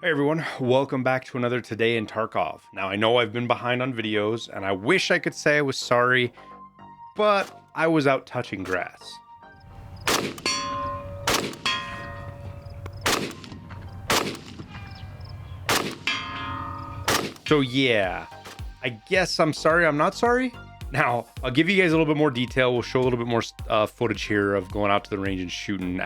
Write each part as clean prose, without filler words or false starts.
Hey everyone, welcome back to another Today in Tarkov. Now I know I've been behind on videos and I wish I could say I was sorry, but I was out touching grass. So yeah, I guess I'm sorry I'm not sorry. Now, I'll give you guys a little bit more detail. We'll show a little bit more footage here of going out to the range and shooting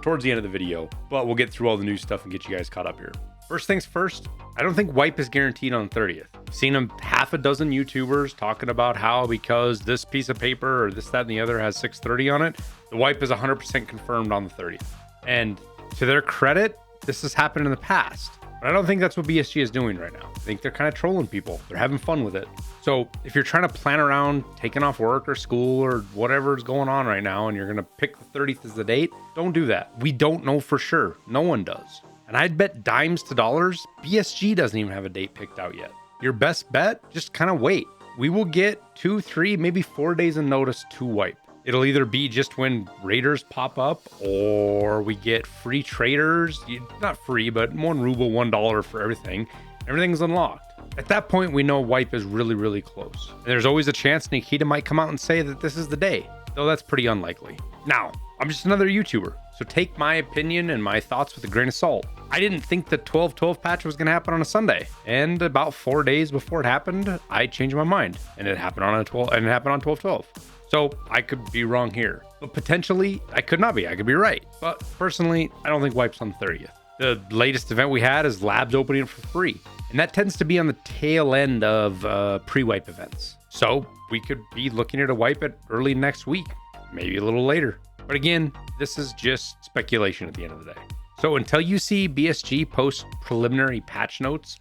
towards the end of the video, but we'll get through all the new stuff and get you guys caught up here. First things first, I don't think wipe is guaranteed on 30th. I've seen a half a dozen YouTubers talking about how because this piece of paper or this, that, and the other has 630 on it, the wipe is 100% confirmed on the 30th. And to their credit, this has happened in the past. But I don't think that's what BSG is doing right now. I think they're kind of trolling people. They're having fun with it. So if you're trying to plan around taking off work or school or whatever's going on right now and you're going to pick the 30th as the date, don't do that. We don't know for sure. No one does. And I'd bet dimes to dollars, BSG doesn't even have a date picked out yet. Your best bet, just kind of wait. We will get 2, 3, maybe 4 days of notice to wipe. It'll either be just when raiders pop up or we get free traders, not free, but 1 ruble, $1 for everything. Everything's unlocked. At that point, we know wipe is really, really close. And there's always a chance Nikita might come out and say that this is the day, though that's pretty unlikely. Now, I'm just another YouTuber, so take my opinion and my thoughts with a grain of salt. I didn't think the 12/12 patch was going to happen on a Sunday, and about 4 days before it happened, I changed my mind, and it happened on 12/12. So I could be wrong here, but potentially I could not be. I could be right. But personally, I don't think wipe's on 30th. The latest event we had is labs opening it for free, and that tends to be on the tail end of pre-wipe events. So we could be looking at a wipe at early next week, maybe a little later. But again, this is just speculation at the end of the day. So until you see BSG post preliminary patch notes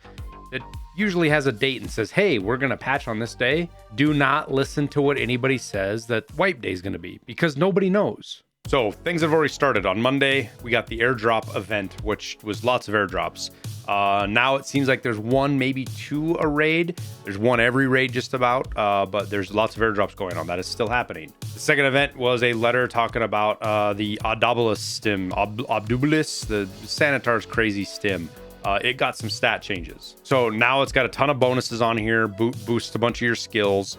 that usually has a date and says, hey, we're going to patch on this day, do not listen to what anybody says that wipe day is going to be, because nobody knows. So things have already started. On Monday, we got the airdrop event, which was lots of airdrops. Now it seems like there's 1, maybe 2 a raid. There's 1 every raid just about, but there's lots of airdrops going on. That is still happening. The second event was a letter talking about the Obdobulus stim, Obdubulus, the Sanitar's crazy stim. It got some stat changes. So now it's got a ton of bonuses on here, boosts a bunch of your skills,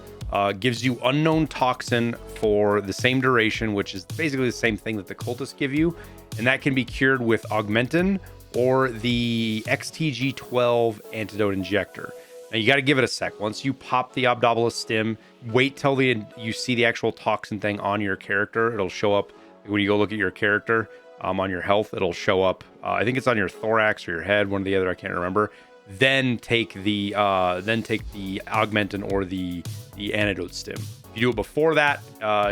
gives you unknown toxin for the same duration, which is basically the same thing that the cultists give you. And that can be cured with Augmentin or the XTG12 antidote injector. Now you got to give it a sec. Once you pop the Obdobulus stim, wait till you see the actual toxin thing on your character. It'll show up when you go look at your character. On your health, it'll show up. I think it's on your thorax or your head, one or the other. I can't remember. Then take the Augmentin or the antidote stim. If you do it before that,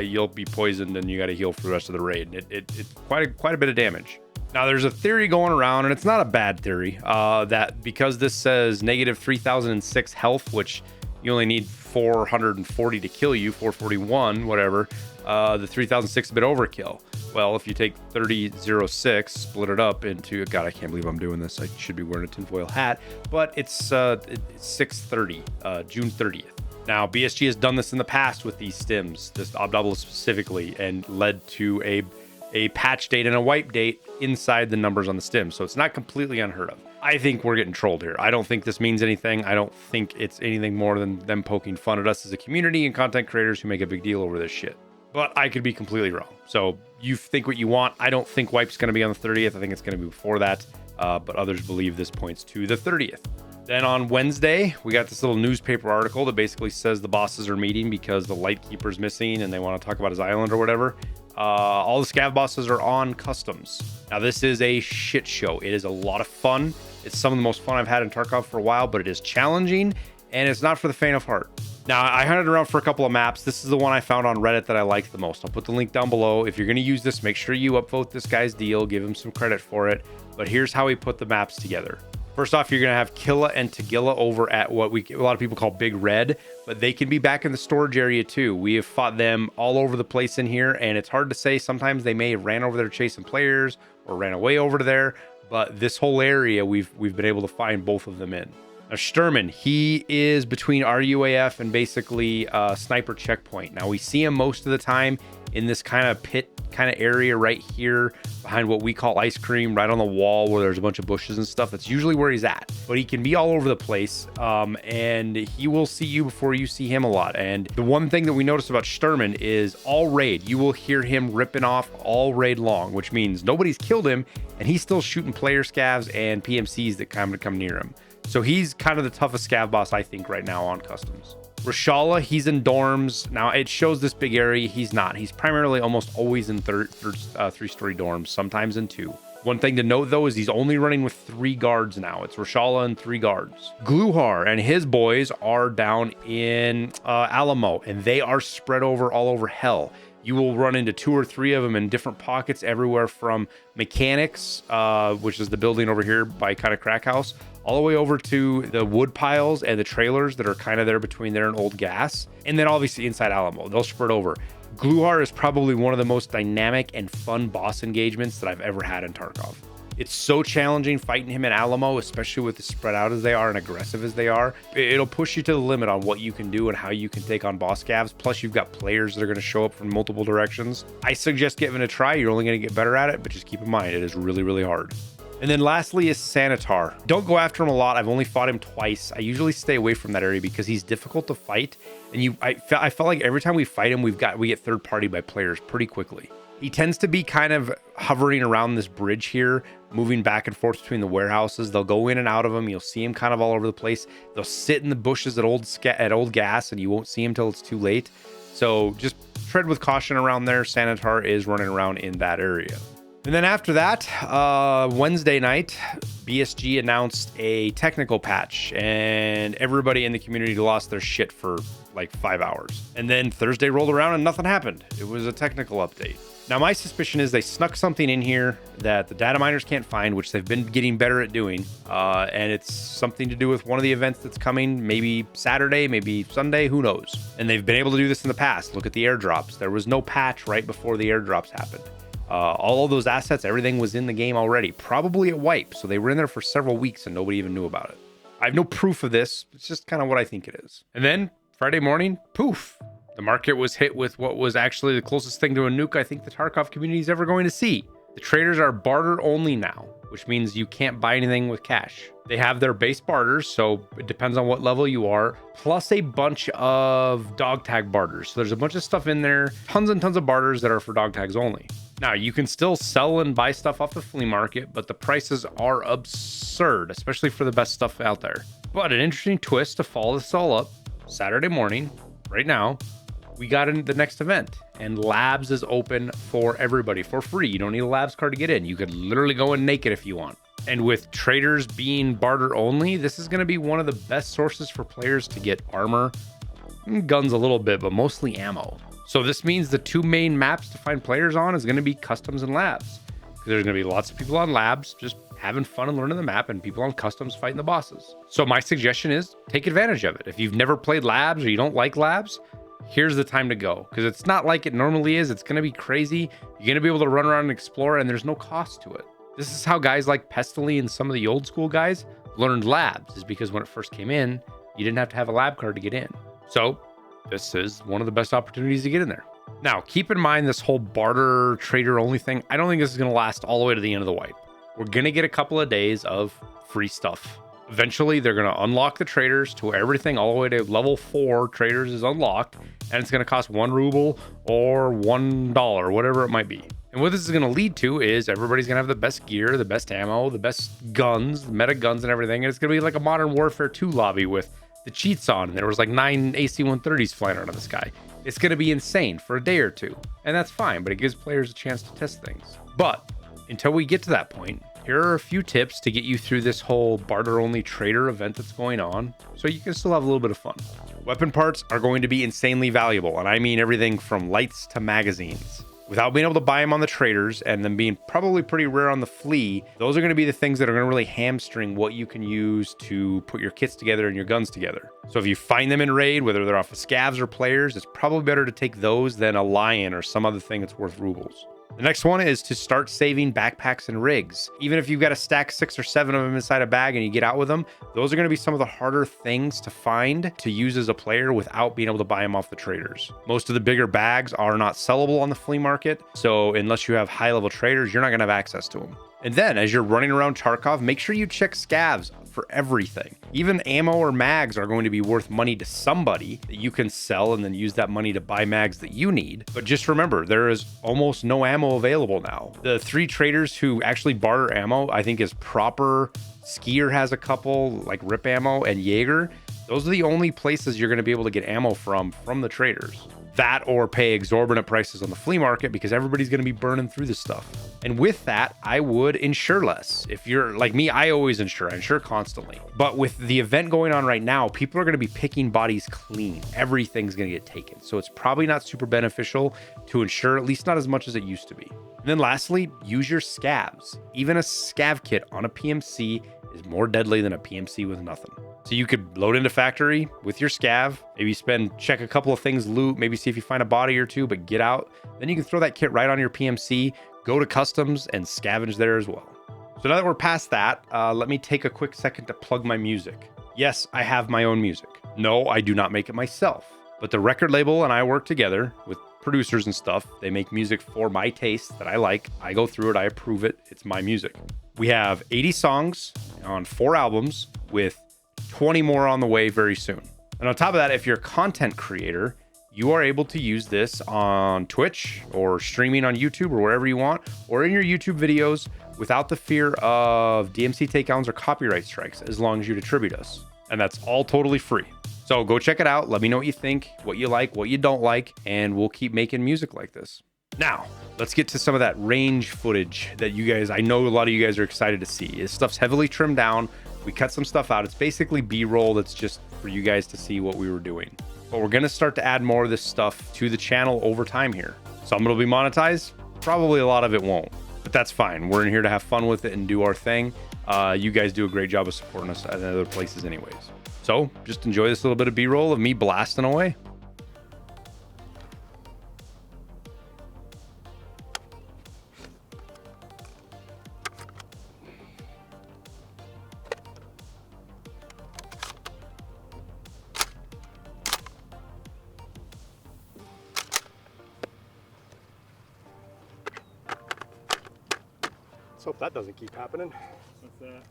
you'll be poisoned and you got to heal for the rest of the raid. It's quite a bit of damage. Now there's a theory going around, and it's not a bad theory, that because this says negative 3006 health, which you only need 440 to kill you, 441, whatever. The 3006 is a bit overkill. Well, if you take 3006, split it up into, God, I can't believe I'm doing this. I should be wearing a tinfoil hat, but it's 630, June 30th. Now, BSG has done this in the past with these stims, this Obdobulus specifically, and led to a patch date and a wipe date inside the numbers on the stim. So it's not completely unheard of. I think we're getting trolled here. I don't think this means anything. I don't think it's anything more than them poking fun at us as a community and content creators who make a big deal over this shit. But I could be completely wrong. So you think what you want. I don't think wipe's going to be on the 30th. I think it's going to be before that. But others believe this points to the 30th. Then on Wednesday, we got this little newspaper article that basically says the bosses are meeting because the Lightkeeper's missing and they want to talk about his island or whatever. All the scav bosses are on customs. Now, this is a shit show. It is a lot of fun. It's some of the most fun I've had in Tarkov for a while, but it is challenging and it's not for the faint of heart. Now, I hunted around for a couple of maps. This is the one I found on Reddit that I liked the most. I'll put the link down below. If you're going to use this, make sure you upvote this guy's deal. Give him some credit for it. But here's how he put the maps together. First off, you're going to have Killa and Tagilla over at what a lot of people call Big Red, but they can be back in the storage area too. We have fought them all over the place in here, and it's hard to say. Sometimes they may have ran over there chasing players or ran away over to there, but this whole area, we've been able to find both of them in. Now, Sturman, he is between RUAF and basically sniper checkpoint. Now, we see him most of the time in this kind of pit kind of area right here behind what we call ice cream, right on the wall where there's a bunch of bushes and stuff. That's usually where he's at, but he can be all over the place, and he will see you before you see him a lot. And the one thing that we noticed about Sturman is all raid, you will hear him ripping off all raid long, which means nobody's killed him, and he's still shooting player scavs and PMCs that come near him. So he's kind of the toughest scav boss, I think, right now on customs. Rashala, he's in dorms. Now, it shows this big area. He's not. He's primarily almost always in three-story dorms, sometimes in 2. One thing to note, though, is he's only running with 3 guards now. It's Rashala and 3 guards. Gluhar and his boys are down in Alamo, and they are spread all over hell. You will run into 2 or 3 of them in different pockets everywhere from mechanics, which is the building over here by kind of crack house, all the way over to the wood piles and the trailers that are kind of there between there and Old Gas. And then obviously inside Alamo, they'll spread over. Gluhar is probably one of the most dynamic and fun boss engagements that I've ever had in Tarkov. It's so challenging fighting him in Alamo, especially with as spread out as they are and aggressive as they are. It'll push you to the limit on what you can do and how you can take on boss scavs. Plus, you've got players that are going to show up from multiple directions. I suggest giving it a try. You're only going to get better at it, but just keep in mind, it is really, really hard. And then lastly is Sanitar. Don't go after him a lot. I've only fought him twice. I usually stay away from that area because he's difficult to fight. And I felt like every time we fight him, we get third party by players pretty quickly. He tends to be kind of hovering around this bridge here, moving back and forth between the warehouses. They'll go in and out of them. You'll see him kind of all over the place. They'll sit in the bushes at Old Gas, and you won't see him till it's too late. So just tread with caution around there. Sanitar is running around in that area. And then after that, Wednesday night, BSG announced a technical patch, and everybody in the community lost their shit for like 5 hours. And then Thursday rolled around and nothing happened. It was a technical update. Now, my suspicion is they snuck something in here that the data miners can't find, which they've been getting better at doing. And it's something to do with one of the events that's coming, maybe Saturday, maybe Sunday, who knows? And they've been able to do this in the past. Look at the airdrops. There was no patch right before the airdrops happened. All of those assets, everything was in the game already, probably at wipe. So they were in there for several weeks and nobody even knew about it. I have no proof of this. It's just kind of what I think it is. And then Friday morning, poof, the market was hit with what was actually the closest thing to a nuke I think the Tarkov community is ever going to see. The traders are barter only now, which means you can't buy anything with cash. They have their base barters, so it depends on what level you are, plus a bunch of dog tag barters. So there's a bunch of stuff in there, tons and tons of barters that are for dog tags only. Now, you can still sell and buy stuff off the flea market, but the prices are absurd, especially for the best stuff out there. But an interesting twist to follow this all up, Saturday morning, right now, we got into the next event, and labs is open for everybody for free. You don't need a labs card to get in. You could literally go in naked if you want. And with traders being barter only, this is going to be one of the best sources for players to get armor, guns a little bit, but mostly ammo. So this means the 2 main maps to find players on is going to be customs and labs. There's going to be lots of people on labs just having fun and learning the map, and people on customs fighting the bosses. So my suggestion is take advantage of it. If you've never played labs or you don't like labs, here's the time to go, because it's not like it normally is. It's going to be crazy. You're going to be able to run around and explore, and there's no cost to it. This is how guys like Pestily and some of the old school guys learned labs, is because when it first came in, you didn't have to have a lab card to get in. So this is one of the best opportunities to get in there. Now, keep in mind this whole barter trader only thing. I don't think this is going to last all the way to the end of the wipe. We're going to get a couple of days of free stuff. Eventually, they're going to unlock the traders to where everything all the way to level 4 traders is unlocked, and it's going to cost 1 ruble or $1, whatever it might be. And what this is going to lead to is everybody's going to have the best gear, the best ammo, the best guns, the meta guns and everything. And it's going to be like a Modern Warfare 2 lobby with the cheats on. And there was like 9 AC-130s flying around in the sky. It's going to be insane for a day or two. And that's fine, but it gives players a chance to test things. But until we get to that point, here are a few tips to get you through this whole barter-only trader event that's going on, so you can still have a little bit of fun. Weapon parts are going to be insanely valuable, and I mean everything from lights to magazines. Without being able to buy them on the traders and them being probably pretty rare on the flea, those are going to be the things that are going to really hamstring what you can use to put your kits together and your guns together. So if you find them in raid, whether they're off of scavs or players, it's probably better to take those than a lion or some other thing that's worth rubles. The next one is to start saving backpacks and rigs. Even if you've got to stack 6 or 7 of them inside a bag and you get out with them, those are going to be some of the harder things to find to use as a player without being able to buy them off the traders. Most of the bigger bags are not sellable on the flea market, so unless you have high-level traders, you're not going to have access to them. And then as you're running around Tarkov, make sure you check scavs for everything. Even ammo or mags are going to be worth money to somebody that you can sell and then use that money to buy mags that you need. But just remember, there is almost no ammo available now. The 3 traders who actually barter ammo, I think is Proper, Skier has a couple, like Rip Ammo, and Jaeger. Those are the only places you're going to be able to get ammo from the traders. That or pay exorbitant prices on the flea market because everybody's going to be burning through this stuff. And with that, I would insure less. If you're like me, I always insure. I insure constantly. But with the event going on right now, people are going to be picking bodies clean. Everything's going to get taken. So it's probably not super beneficial to insure, at least not as much as it used to be. And then lastly, use your scavs. Even a scav kit on a PMC is more deadly than a PMC with nothing. So you could load into factory with your scav, maybe check a couple of things, loot, maybe see if you find a body or two, but get out. Then you can throw that kit right on your PMC, go to customs and scavenge there as well. So now that we're past that, let me take a quick second to plug my music. Yes, I have my own music. No, I do not make it myself, but the record label and I work together with producers and stuff. They make music for my taste that I like. I go through it, I approve it. It's my music. We have 80 songs on 4 albums with 20 more on the way very soon. And on top of that, if you're a content creator, you are able to use this on Twitch or streaming on YouTube or wherever you want, or in your YouTube videos without the fear of DMC takedowns or copyright strikes, as long as you attribute us. And that's all totally free. So go check it out. Let me know what you think, what you like, what you don't like, and we'll keep making music like this. Now, let's get to some of that range footage that you guys, I know a lot of you guys are excited to see. This stuff's heavily trimmed down. We cut some stuff out. It's basically B-roll that's just for you guys to see what we were doing. But we're going to start to add more of this stuff to the channel over time here. Some it'll be monetized. Probably a lot of it won't. But that's fine. We're in here to have fun with it and do our thing. You guys do a great job of supporting us at other places anyways. So just enjoy this little bit of B-roll of me blasting away. Let's hope that doesn't keep happening. What's that?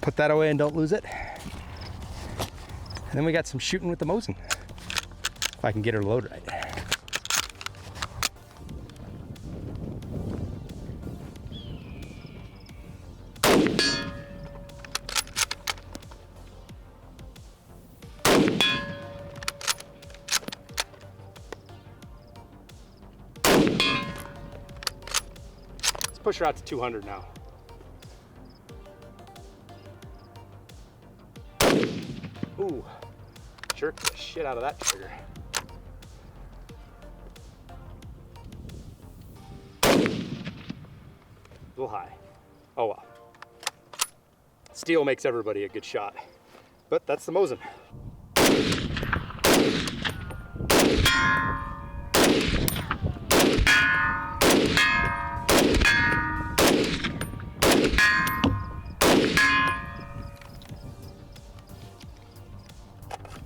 Put that away and don't lose it. And then we got some shooting with the Mosin. If I can get her load right. Let's push her out to 200 now. Ooh, jerked the shit out of that trigger. A little high. Oh well. Steel makes everybody a good shot. But that's the Mosin.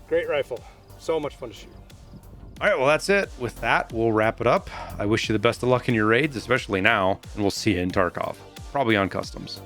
Great rifle. So much fun to shoot. All right, well, that's it. With that, we'll wrap it up. I wish you the best of luck in your raids, especially now, and we'll see you in Tarkov, probably on customs.